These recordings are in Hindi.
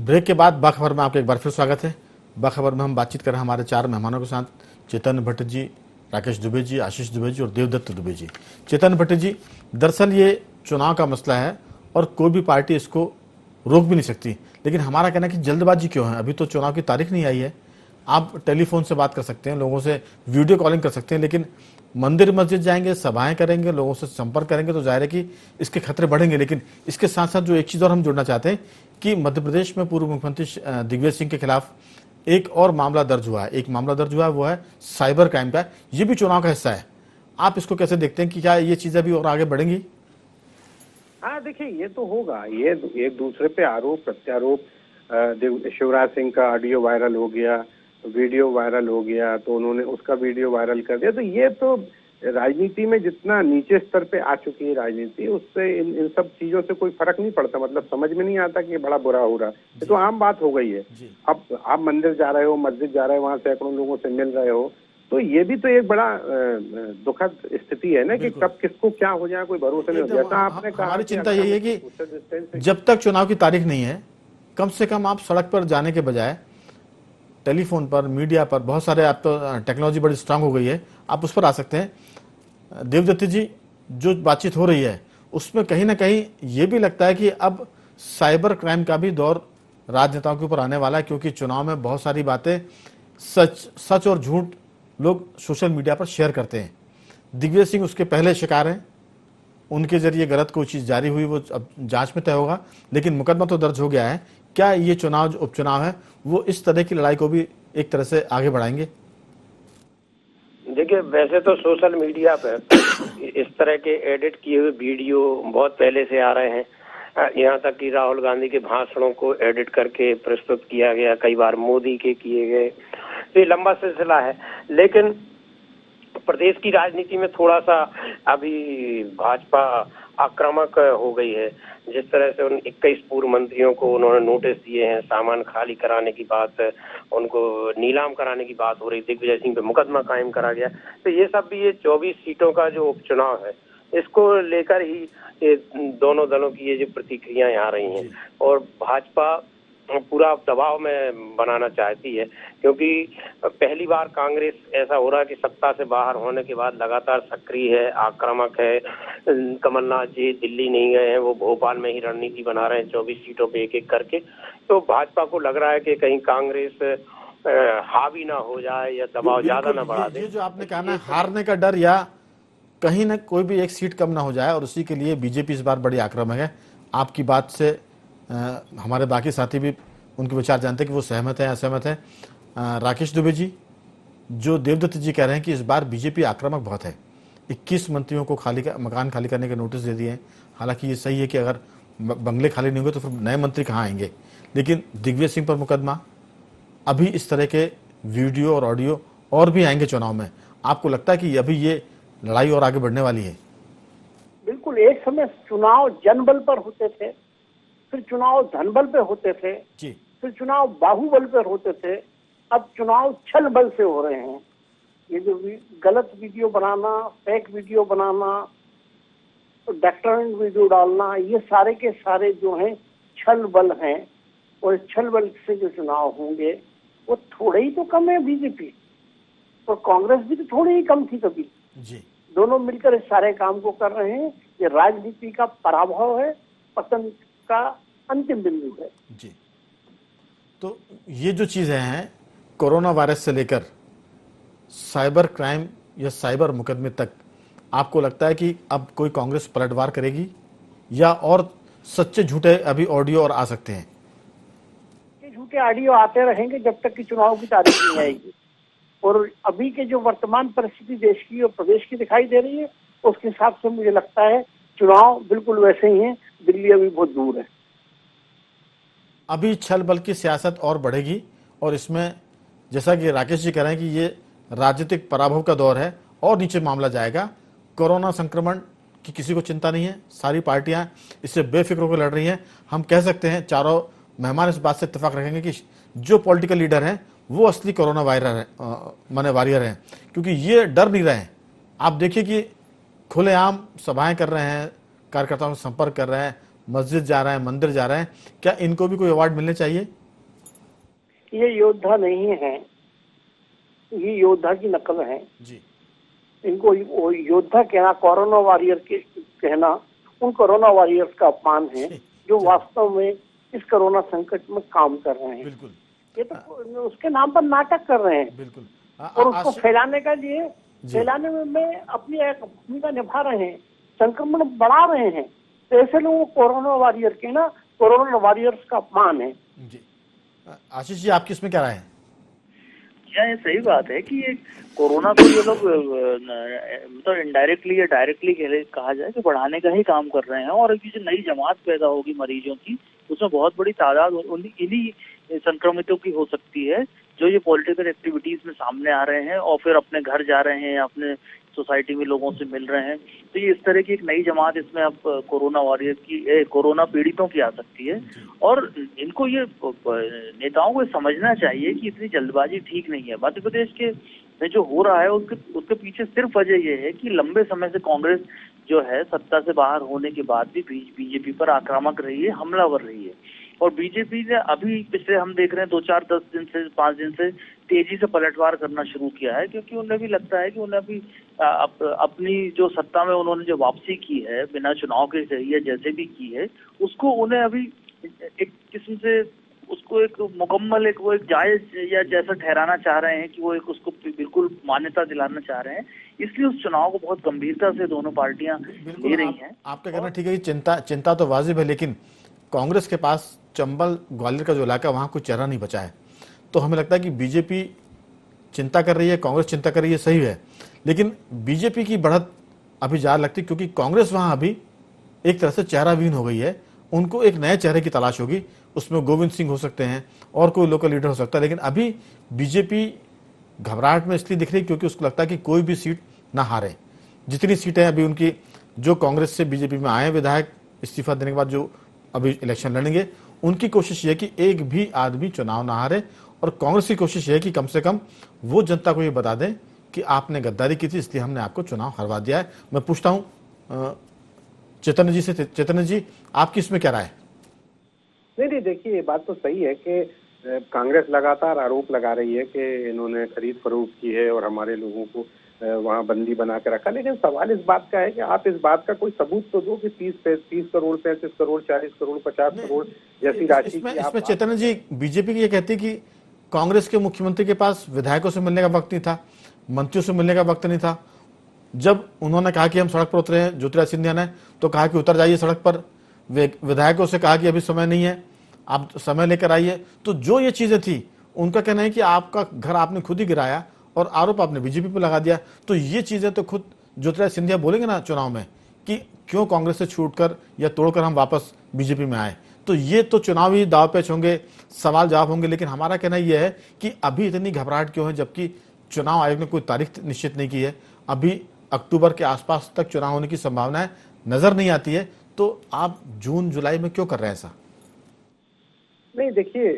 ब्रेक के बाद बाखबर में आपका एक बार फिर स्वागत है। बाखबर में हम बातचीत कर रहे हैं हमारे 4 मेहमानों के साथ, चेतन भट्ट जी, राकेश दुबे जी, आशीष दुबे जी और देवदत्त दुबे जी। चेतन भट्ट जी, दरअसल ये चुनाव का मसला है और कोई भी पार्टी इसको रोक भी नहीं सकती, लेकिन हमारा कहना है कि जल्दबाजी क्यों है? अभी तो चुनाव की तारीख नहीं आई है। आप टेलीफोन से बात कर सकते हैं, लोगों से वीडियो कॉलिंग कर सकते हैं, लेकिन मंदिर मस्जिद जाएंगे, सभाएं करेंगे, लोगों से संपर्क करेंगे तो जाहिर है कि इसके खतरे बढ़ेंगे। लेकिन इसके साथ साथ जो एक चीज़ और हम जोड़ना चाहते हैं कि मध्य प्रदेश में पूर्व मुख्यमंत्री दिग्विजय सिंह के खिलाफ एक और मामला दर्ज हुआ है। एक मामला दर्ज हुआ है, वो है साइबर क्राइम का। ये भी चुनाव का हिस्सा है। आप इसको कैसे देखते हैं कि क्या ये चीज़ें भी और आगे बढ़ेंगी? हाँ, देखिए, ये तो होगा। ये एक दूसरे पे आरोप प्रत्यारोप। शिवराज सिंह का ऑडियो वायरल हो गया, वीडियो वायरल हो गया, तो उन्होंने उसका वीडियो वायरल कर दिया। तो ये तो राजनीति में जितना नीचे स्तर पे आ चुकी है राजनीति, उससे इन सब चीजों से कोई फर्क नहीं पड़ता। मतलब समझ में नहीं आता कि बड़ा बुरा हो रहा। ये तो आम बात हो गई है। अब आप मंदिर जा रहे हो, मस्जिद जा रहे हो, वहां सैकड़ों लोगों से मिल रहे हो, तो ये भी तो एक बड़ा दुखद स्थिति है ना कि कब किसको क्या हो जाए, कोई भरोसा नहीं हो। जैसा आपने कहा, हमारी चिंता यही है कि जब तक चुनाव की तारीख नहीं है, कम से कम आप सड़क पर जाने के बजाय टेलीफोन पर, मीडिया पर, बहुत सारे, आप तो टेक्नोलॉजी बड़ी स्ट्रांग हो गई है, आप उस पर आ सकते हैं। देवदत्त जी, जो बातचीत हो रही है उसमें कहीं ना कहीं ये भी लगता है कि अब साइबर क्राइम का भी दौर राजनेताओं के ऊपर आने वाला है, क्योंकि चुनाव में बहुत सारी बातें सच और झूठ लोग सोशल मीडिया पर शेयर करते हैं। दिग्विजय सिंह उसके पहले शिकार हैं, उनके जरिए गलत कोई चीज़ जारी हुई, वो अब जांच में तय होगा, लेकिन मुकदमा तो दर्ज हो गया है। क्या ये चुनाव जो उपचुनाव है वो इस तरह की लड़ाई को भी एक तरह से आगे बढ़ाएंगे? देखिए, वैसे तो सोशल मीडिया पर इस तरह के एडिट किए हुए वीडियो बहुत पहले से आ रहे हैं। यहाँ तक कि राहुल गांधी के भाषणों को एडिट करके प्रस्तुत किया गया, कई बार मोदी के किए गए, तो ये लंबा सिलसिला है। लेकिन प्रदेश की राजनीति में थोड़ा सा अभी भाजपा आक्रामक हो गई है। जिस तरह से उन 21 पूर्व मंत्रियों को उन्होंने नोटिस दिए हैं, सामान खाली कराने की बात, उनको नीलाम कराने की बात हो रही, दिग्विजय सिंह पे मुकदमा कायम करा गया। तो ये सब भी, ये 24 सीटों का जो उपचुनाव है, इसको लेकर ही ये दोनों दलों की ये जो प्रतिक्रियाएं आ रही हैं, और भाजपा पूरा दबाव में बनाना चाहती है, क्योंकि पहली बार कांग्रेस ऐसा हो रहा है कि सत्ता से बाहर होने के बाद लगातार सक्रिय है, आक्रामक है। कमलनाथ जी दिल्ली नहीं गए हैं, वो भोपाल में ही रणनीति बना रहे हैं 24 सीटों पे एक एक करके। तो भाजपा को लग रहा है कि कहीं कांग्रेस हावी ना हो जाए या दबाव ज्यादा ना बढ़ा दे। ये जो आपने कहा ना, हारने का डर या कहीं ना कोई भी एक सीट कम ना हो जाए, और उसी के लिए बीजेपी इस बार बड़ी आक्रामक है। आपकी बात से हमारे बाकी साथी भी उनके विचार जानते हैं कि वो सहमत हैं, असहमत हैं। राकेश दुबे जी, जो देवदत्त जी कह रहे हैं कि इस बार बीजेपी आक्रामक बहुत है, 21 मंत्रियों को मकान खाली करने के नोटिस दे दिए हैं। हालांकि ये सही है कि अगर बंगले खाली नहीं होंगे तो फिर नए मंत्री कहाँ आएंगे, लेकिन दिग्विजय सिंह पर मुकदमा, अभी इस तरह के वीडियो और ऑडियो और भी आएंगे चुनाव में। आपको लगता है कि अभी ये लड़ाई और आगे बढ़ने वाली है? बिल्कुल। एक समय चुनाव जनबल पर होते थे, फिर चुनाव धनबल पे होते थे जी, फिर चुनाव बाहुबल पर होते थे, अब चुनाव छल बल से हो रहे हैं। ये जो गलत वीडियो बनाना, फेक वीडियो बनाना, डॉक्टरेंट वीडियो डालना, ये सारे के सारे जो हैं छल बल हैं। और छल बल से जो चुनाव होंगे वो थोड़े ही तो कम है बीजेपी, और कांग्रेस भी तो थोड़ी ही कम थी कभी जी। दोनों मिलकर इस सारे काम को कर रहे हैं। ये राजनीति का पराभव है, पतन का अंतिम बिंदु है। जी, तो ये जो चीज़ें हैं, कोरोना वायरस से लेकर साइबर क्राइम या साइबर मुकदमे तक, आपको लगता है कि अब कोई कांग्रेस पलटवार करेगी या और सच्चे झूठे अभी ऑडियो और आ सकते हैं? झूठे ऑडियो आते रहेंगे जब तक कि चुनाव की तारीख नहीं आएगी। और अभी के जो वर्तमान परिस्थिति देश की और प्रदेश की दिखाई दे रही है, उसके हिसाब से मुझे लगता है चुनाव बिल्कुल वैसे ही है, दिल्ली अभी बहुत दूर है। अभी छल बल की सियासत और बढ़ेगी, और इसमें जैसा कि राकेश जी कह रहे हैं कि ये राजनीतिक पराभव का दौर है और नीचे मामला जाएगा। कोरोना संक्रमण की किसी को चिंता नहीं है, सारी पार्टियां इससे बेफिक्र होकर लड़ रही हैं। हम कह सकते हैं, चारों मेहमान इस बात से इत्तेफाक रखेंगे कि जो पॉलिटिकल लीडर हैं वो असली कोरोना वॉरियर हैं, क्योंकि ये डर नहीं रहे हैं। आप देखिए कि खुलेआम सभाएं कर रहे हैं, कार्यकर्ताओं से संपर्क कर रहे हैं, मस्जिद जा रहे हैं, मंदिर जा रहे हैं, क्या इनको भी कोई अवार्ड मिलने चाहिए? ये योद्धा नहीं है, ये योद्धा की नकल है। जी इनको वो योद्धा कहना, कोरोना वॉरियर के कहना, उन कोरोना वॉरियर्स का अपमान है जो वास्तव में इस कोरोना संकट में काम कर रहे हैं। बिल्कुल, ये तो उसके नाम पर नाटक कर रहे हैं बिल्कुल। और उसको फैलाने का लिए फैलाने में अपनी एक भूमिका निभा रहे हैं, संक्रमण बढ़ा रहे हैं। तो ऐसे लोगों को कोरोना वॉरियर कहना कोरोना वॉरियर्स का अपमान है। जी आशीष जी, आपकी इसमें क्या राय है? ये सही बात है कि ये कोरोना को ये लोग मतलब इनडायरेक्टली या डायरेक्टली कहा जाए कि बढ़ाने का ही काम कर रहे हैं। और ये जो नई जमात पैदा होगी मरीजों की, उसमें बहुत बड़ी तादाद इन्हीं संक्रमितों की हो सकती है जो ये पॉलिटिकल एक्टिविटीज में सामने आ रहे हैं और फिर अपने घर जा रहे हैं, अपने सोसाइटी में लोगों से मिल रहे हैं। तो ये इस तरह की एक नई जमात इसमें अब कोरोना वॉरियर की, कोरोना पीड़ितों की आ सकती है। और इनको ये नेताओं को समझना चाहिए कि इतनी जल्दबाजी ठीक नहीं है। मध्य प्रदेश के में जो हो रहा है उसके पीछे सिर्फ वजह ये है कि लंबे समय से कांग्रेस जो है सत्ता से बाहर होने के बाद भी बीजेपी पर आक्रामक रही है, हमलावर रही है। और बीजेपी ने अभी पिछले हम देख रहे हैं 2-4-10 दिन से 5 दिन से तेजी से पलटवार करना शुरू किया है, क्योंकि उन्हें भी लगता है कि उन्हें अभी अपनी जो सत्ता में उन्होंने जो वापसी की है बिना चुनाव के जरिए जैसे भी की है, उसको उन्हें अभी एक किस्म से उसको एक मुकम्मल एक जायज या जैसा ठहराना चाह रहे हैं कि वो एक उसको बिल्कुल मान्यता दिलाना चाह रहे हैं। इसलिए उस चुनाव को बहुत गंभीरता से दोनों पार्टियां ले रही हैं। आपका कहना ठीक है कि चिंता तो वाजिब है, लेकिन कांग्रेस के पास चंबल ग्वालियर का जो इलाका वहां कोई चेहरा नहीं बचा है। तो हमें लगता है कि बीजेपी चिंता कर रही है, कांग्रेस चिंता कर रही है, सही है, लेकिन बीजेपी की बढ़त अभी ज्यादा लगती है क्योंकि कांग्रेस वहां अभी एक तरह से चेहराविहीन हो गई है। उनको एक नए चेहरे की तलाश होगी, उसमें गोविंद सिंह हो सकते हैं और कोई लोकल लीडर हो सकता है। लेकिन अभी बीजेपी घबराहट में इसलिए दिख रही है क्योंकि उसको लगता है कि कोई भी सीट ना हारे। जितनी सीटें अभी उनकी जो कांग्रेस से बीजेपी में आए विधायक इस्तीफा देने के बाद जो अभी इलेक्शन लड़ेंगे, उनकी कोशिश ये है कि एक भी आदमी चुनाव ना हारे। और कांग्रेस की कोशिश ये है कि कम से कम वो जनता को ये बता दें कि आपने गद्दारी की थी, इसलिए हमने आपको चुनाव हरवा दिया है। मैं पूछता हूं चेतन जी से, चेतन जी आपकी इसमें क्या राय है? नहीं, देखिए ये बात तो सही है कि कांग्रेस लगातार आरोप लगा रही है कि इन्होंने खरीद फरोख्त की है और हमारे लोगों को वहां बंदी बना के रखा। लेकिन सवाल इस बात का है कि आप इस बात का कोई सबूत तो दो कि 30 करोड़, 35 करोड़, 40 करोड़, 50 करोड़ जैसी राशि इसमें चेतन जी बीजेपी ये कहती है कि कांग्रेस के मुख्यमंत्री के पास विधायकों से मिलने का वक्त नहीं था, मंत्रियों से मिलने का वक्त नहीं था। जब उन्होंने कहा कि हम सड़क पर उतरे हैं, ज्योतिरादित्य सिंधिया ने तो कहा कि उतर जाइए सड़क पर, विधायकों से कहा कि अभी समय नहीं है, आप समय लेकर आइए। तो जो ये चीजें थी, उनका कहना है कि आपका घर आपने खुद ही गिराया और आरोप आपने बीजेपी पर लगा दिया। तो ये चीजें तो खुद ज्योतिरादित्य सिंधिया बोलेंगे ना चुनाव में कि क्यों कांग्रेस से छूटकर या तोड़कर हम वापस बीजेपी में आए। तो ये तो चुनावी दाव पेच होंगे, सवाल जवाब होंगे। लेकिन हमारा कहना यह है कि अभी इतनी घबराहट क्यों है, जबकि चुनाव आयोग ने कोई तारीख निश्चित नहीं की है। अभी अक्टूबर के आसपास तक चुनाव होने की संभावनाएं नजर नहीं आती है। तो आप जून जुलाई में क्यों कर रहे हैं ऐसा? नहीं, देखिए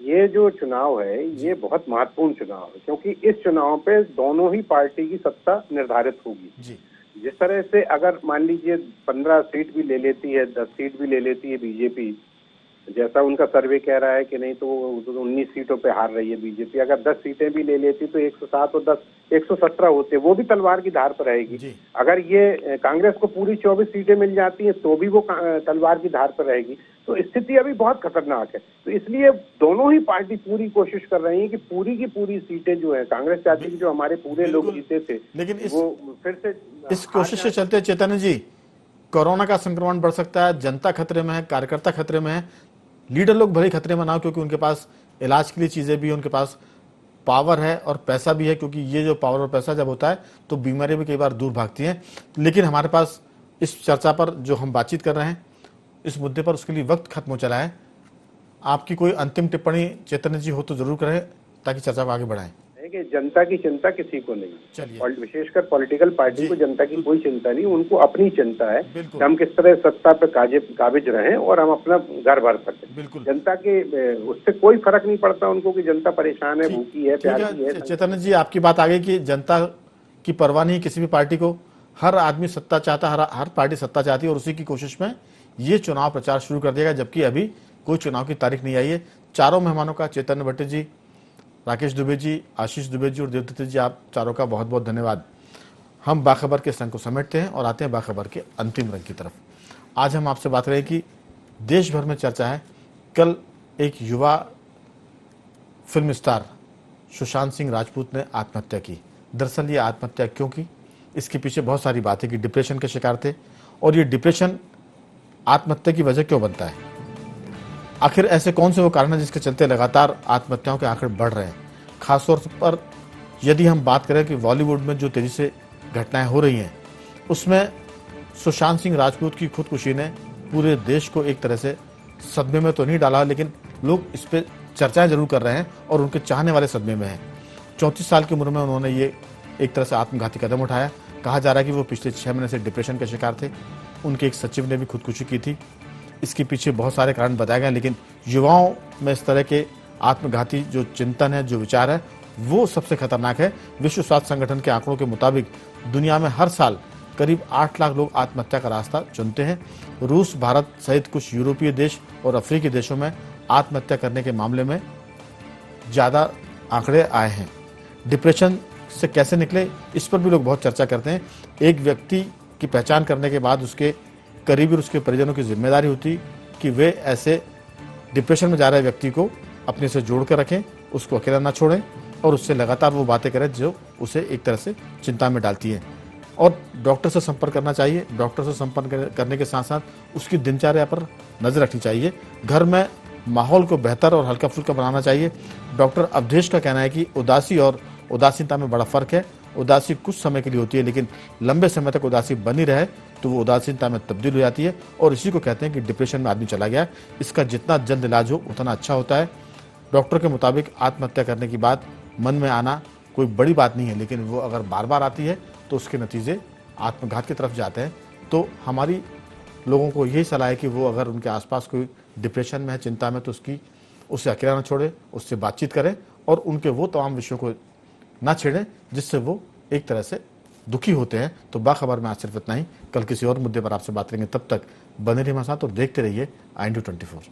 ये जो चुनाव है ये बहुत महत्वपूर्ण चुनाव है, क्योंकि इस चुनाव पे दोनों ही पार्टी की सत्ता निर्धारित होगी जी। जिस तरह से अगर मान लीजिए 15 सीट भी ले लेती है, 10 सीट भी ले लेती है बीजेपी, जैसा उनका सर्वे कह रहा है कि नहीं, तो 19 सीटों पे हार रही है बीजेपी। अगर 10 सीटें भी ले लेती तो 107 और 10 117 होते, वो भी तलवार की धार पर रहेगी। अगर ये कांग्रेस को पूरी 24 सीटें मिल जाती हैं तो भी वो तलवार की धार पर रहेगी। तो स्थिति अभी बहुत खतरनाक है। तो इसलिए दोनों ही पार्टी पूरी कोशिश कर रही है कि पूरी की पूरी सीटें जो है, कांग्रेस चाहती है कि जो हमारे पूरे लोग जीते थे, लेकिन वो फिर से इस कोशिश से चलते चेतन जी, कोरोना का संक्रमण बढ़ सकता है, जनता खतरे में है, कार्यकर्ता खतरे में है, लीडर लोग भले खतरे में ना हो क्योंकि उनके पास इलाज के लिए चीजें भी है, उनके पास पावर है और पैसा भी है, क्योंकि ये जो पावर और पैसा जब होता है तो बीमारी भी कई बार दूर भागती हैं। लेकिन हमारे पास इस चर्चा पर जो हम बातचीत कर रहे हैं, इस मुद्दे पर उसके लिए वक्त खत्म हो चला है। आपकी कोई अंतिम टिप्पणी चेतन जी हो तो जरूर करें ताकि चर्चा को आगे बढ़ाएं। कि जनता की चिंता किसी को नहीं, चलिए विशेषकर पॉलिटिकल पार्टी को जनता की कोई चिंता नहीं, उनको अपनी चिंता है कि हम किस तरह सत्ता पे काबिज रहें और हम अपना घर भर सकें। जनता के उससे कोई फर्क नहीं पड़ता उनको कि जनता परेशान है, भूखी है, प्यासी है। चेतन जी आपकी बात आ गई कि जनता की परवाह नहीं किसी भी पार्टी को, हर आदमी सत्ता चाहता, हर पार्टी सत्ता चाहती है और उसी की कोशिश में ये चुनाव प्रचार शुरू कर दिया गया, जबकि अभी कोई चुनाव की तारीख नहीं आई है। चारों मेहमानों का, चैतन्य भट्ट जी, राकेश दुबे जी, आशीष दुबे जी और देवदत्त जी, आप चारों का बहुत बहुत धन्यवाद। हम बाखबर के संग को समेटते हैं और आते हैं बाखबर के अंतिम रंग की तरफ। आज हम आपसे बात करें कि देश भर में चर्चा है, कल एक युवा फिल्म स्टार सुशांत सिंह राजपूत ने आत्महत्या की। दरअसल ये आत्महत्या क्यों की, इसके पीछे बहुत सारी बातें कि डिप्रेशन के शिकार थे, और ये डिप्रेशन आत्महत्या की वजह क्यों बनता है। आखिर ऐसे कौन से वो कारण हैं जिसके चलते लगातार आत्महत्याओं के आंकड़े बढ़ रहे हैं। खासतौर पर यदि हम बात करें कि बॉलीवुड में जो तेजी से घटनाएं हो रही हैं, उसमें सुशांत सिंह राजपूत की खुदकुशी ने पूरे देश को एक तरह से सदमे में तो नहीं डाला, लेकिन लोग इस पर चर्चाएं जरूर कर रहे हैं और उनके चाहने वाले सदमे में हैं। 34 साल की उम्र में उन्होंने ये एक तरह से आत्मघाती कदम उठाया। कहा जा रहा है कि वो पिछले 6 महीने से डिप्रेशन के शिकार थे। उनके एक सचिव ने भी खुदकुशी की थी। इसके पीछे बहुत सारे कारण बताए गए, लेकिन युवाओं में इस तरह के आत्मघाती जो चिंतन है, जो विचार है, वो सबसे खतरनाक है। विश्व स्वास्थ्य संगठन के आंकड़ों के मुताबिक दुनिया में हर साल करीब 8 लाख लोग आत्महत्या का रास्ता चुनते हैं। रूस, भारत सहित कुछ यूरोपीय देश और अफ्रीकी देशों में आत्महत्या करने के मामले में ज़्यादा आंकड़े आए हैं। डिप्रेशन से कैसे निकले, इस पर भी लोग बहुत चर्चा करते हैं। एक व्यक्ति की पहचान करने के बाद उसके करीबी और उसके परिजनों की जिम्मेदारी होती कि वे ऐसे डिप्रेशन में जा रहे व्यक्ति को अपने से जोड़ कर रखें, उसको अकेला ना छोड़ें और उससे लगातार वो बातें करें जो उसे एक तरह से चिंता में डालती हैं। और डॉक्टर से संपर्क करना चाहिए। डॉक्टर से संपर्क करने के साथ साथ उसकी दिनचर्या पर नजर रखनी चाहिए। घर में माहौल को बेहतर और हल्का फुल्का बनाना चाहिए। डॉक्टर अवधेश का कहना है कि उदासी और उदासीनता में बड़ा फर्क है। उदासी कुछ समय के लिए होती है, लेकिन लंबे समय तक उदासी बनी रहे तो वो उदासीनता में तब्दील हो जाती है, और इसी को कहते हैं कि डिप्रेशन में आदमी चला गया। इसका जितना जल्द इलाज हो उतना अच्छा होता है। डॉक्टर के मुताबिक आत्महत्या करने की बात मन में आना कोई बड़ी बात नहीं है, लेकिन वो अगर बार बार आती है तो उसके नतीजे आत्मघात की तरफ जाते हैं। तो हमारी लोगों को यही सलाह है कि वो अगर उनके आसपास कोई डिप्रेशन में है, चिंता में, तो उसे अकेला न छोड़े, उससे बातचीत करें और उनके वो तमाम विषयों को ना छेड़ें जिससे वो एक तरह से दुखी होते हैं। तो बाखबर में आज सिर्फ इतना ही। कल किसी और मुद्दे पर आपसे बात करेंगे। तब तक बने रहिए हमारे साथ और देखते रहिए INDU 24।